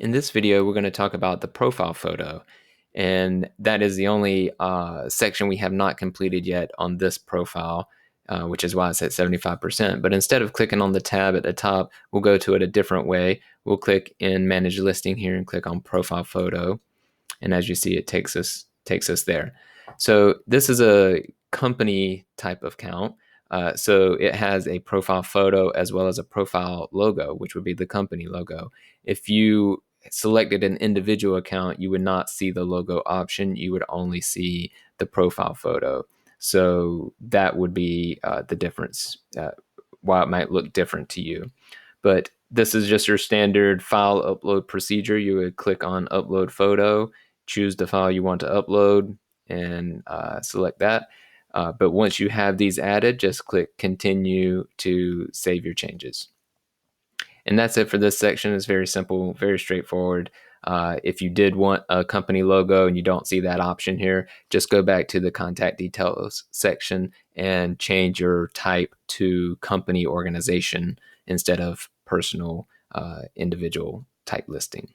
In this video, we're going to talk about the profile photo, and that is the only section we have not completed yet on this profile, which is why it's at 75%. But instead of clicking on the tab at the top, we'll go to it a different way. We'll click in Manage Listing here and click on Profile Photo, and as you see, it takes us there. So this is a company type of count. So it has a profile photo as well as a profile logo, which would be the company logo. If you selected an individual account, you would not see the logo option. You would only see the profile photo. So that would be the difference, why it might look different to you. But this is just your standard file upload procedure. You would click on Upload Photo, choose the file you want to upload, and select that. But once you have these added, just click Continue to save your changes. And that's it for this section. It's very simple, very straightforward. If you did want a company logo and you don't see that option here, just go back to the contact details section and change your type to company organization instead of personal individual type listing.